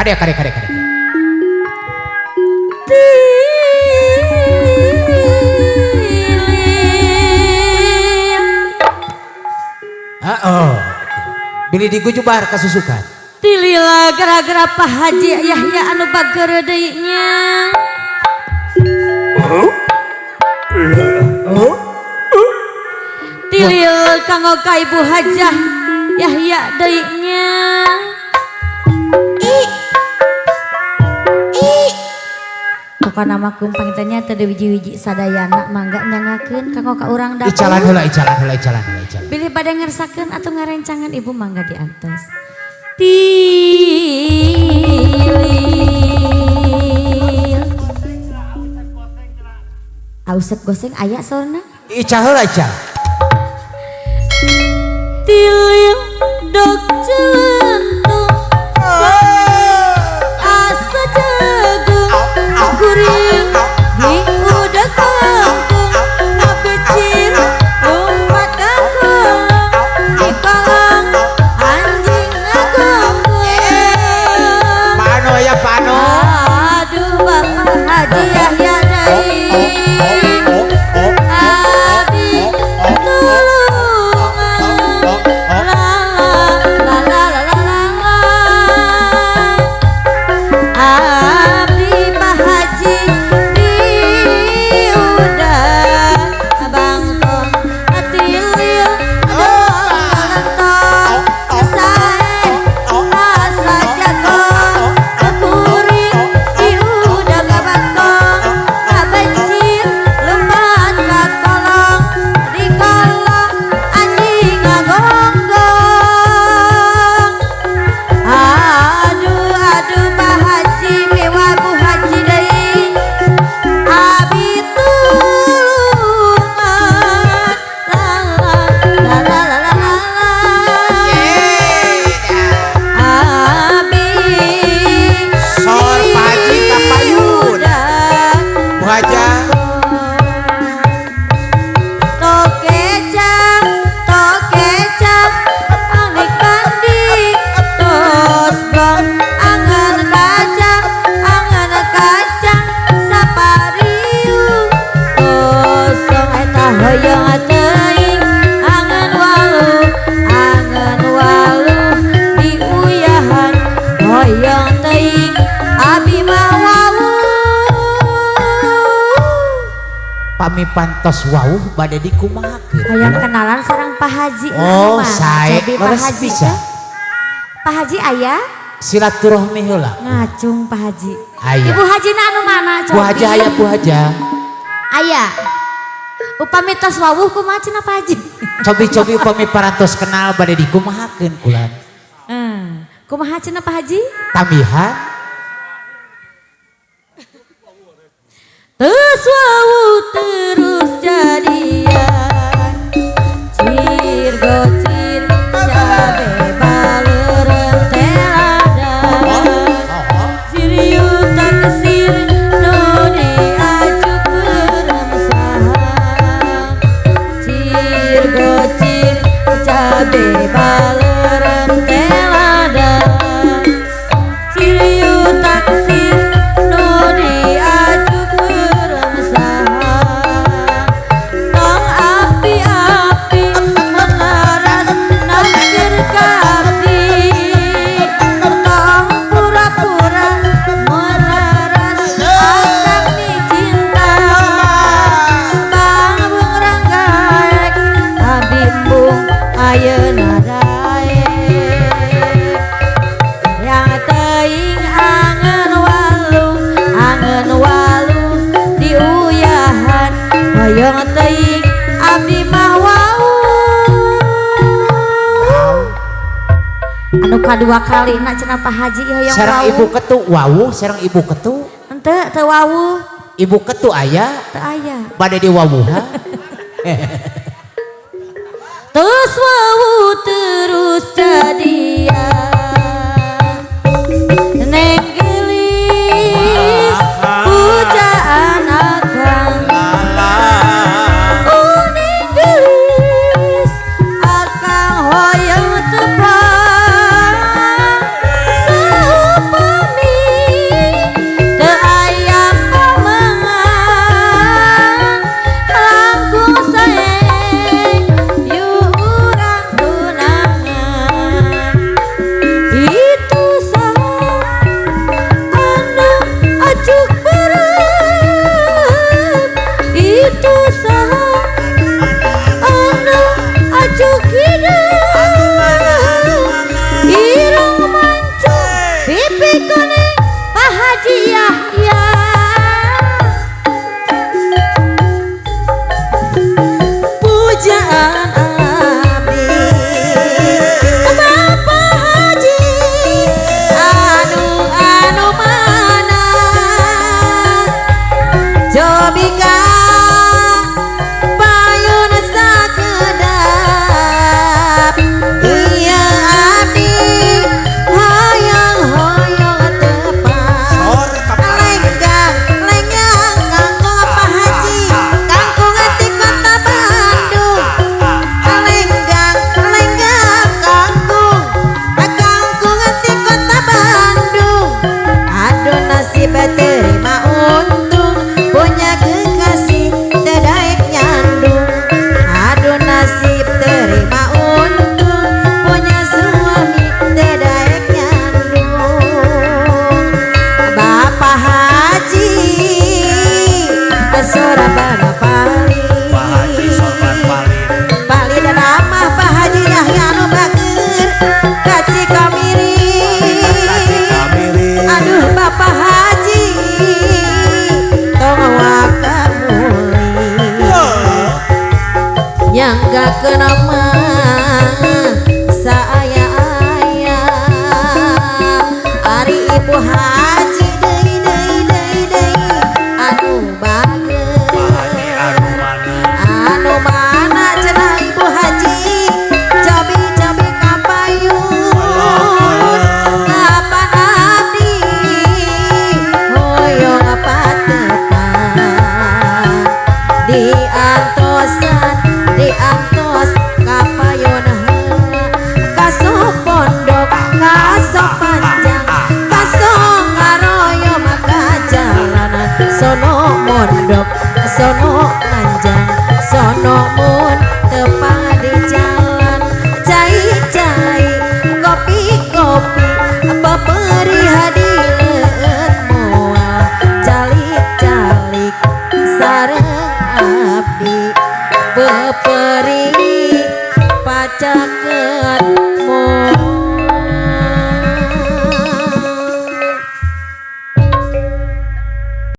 Kadek kadek kadek kadek. Oh, Billy digujubar kasusukan. Tilila gara-gara Pak Haji Yahya anu bageur deui nya. Tilil kanggo ka Ibu Hajah Yahya deui nya. Pokona makum pangitanya teu wiji-wiji sadayana mangga nyangakeun kanggo ka urang dapur. Icalan heula, icalan heula, icalan heula, icalan. Bilih bade ngersakeun atuh ngarencangan Ibu mangga di atas. Tilil. Ausep goseng aya sorna? Ical heula, ical. Tilil dok centung asa jagung kuring di udah kampung ngabecir lompat kampung di kolam anjing ngagonggong Pano ya pano. aduh Bapak Haji Yahya deui abi tulungan la la la la la la la abdi Pak Haji diudah bangkong tilil dolentong sae asa jagong kuring diudah bangkong kabencir lompat ka kolong di kolong anjing ngagonggong aduh aduh Pak Haji mewa Bu Haji deui abi tulungan la la la la la la abi Sor Pak Haji ka payun. Bu Haja. Tokecap angik pandi tos blon angan kacang sapariu kosong eta hoyong teuing angan walu diuyahan hoyong teuing abi mah wawu Pami pantos wawuh bade dikumahakeun. hayang kenalan sareng Pak Haji. Oh, Nah, sae. jadi Pak Leres Haji bisa. teh. Pak Haji aya Silaturahmi heula. ngacung Pak Haji. Aya. Ibu Haji anu mana? Bu Haja aya Bu Haja. Aya. Upami tos wawuh kumaha cenah Pak Haji? Cobi-cobi upami parantos kenal bade dikumahakeun kulan. Kumaha cenah Pak Haji? Tamihan Tos wawuh terus jadian. Cir gocir cabe baleureum teladan. Siriu tak kesir nu diajukeun sahang. Cir gocir cabe baleureum teladan. Siriu tak kesir nu diajukeun sahang. Tong api-api melaras naksir ka abdi. Tong pura-pura melaras akang di cinta. Bang bung ranggaek abdi embung ayeuna daek. Yang teuing angen walu diuyahan hoyong teuing abdi mah wau. Anu kadua kalina cenah Pak Haji hoyong sareng wau. Ibu Ketu wawuh sareng Ibu Ketu. Henteu teu wawuh, Ibu Ketu aya teu aya. bade diwawuhan. Terus wawuh terus jadian. Neng gelis pujaan akang. Neng gelis akang hoyong tepang. Saupami yang gak kenapa saya Ari ibu haji deui anu bager anu mana cenah ibu haji cabi kapayun kapan abdi hoyong patepan diantos kapayun kaso pondok kaso panjang kaso ngaroyo maka jalanan sono mondok sono panjang sono mun tepat di jalan cai kopi beperi hadileun moal calik sareng abdi beperi pacakeun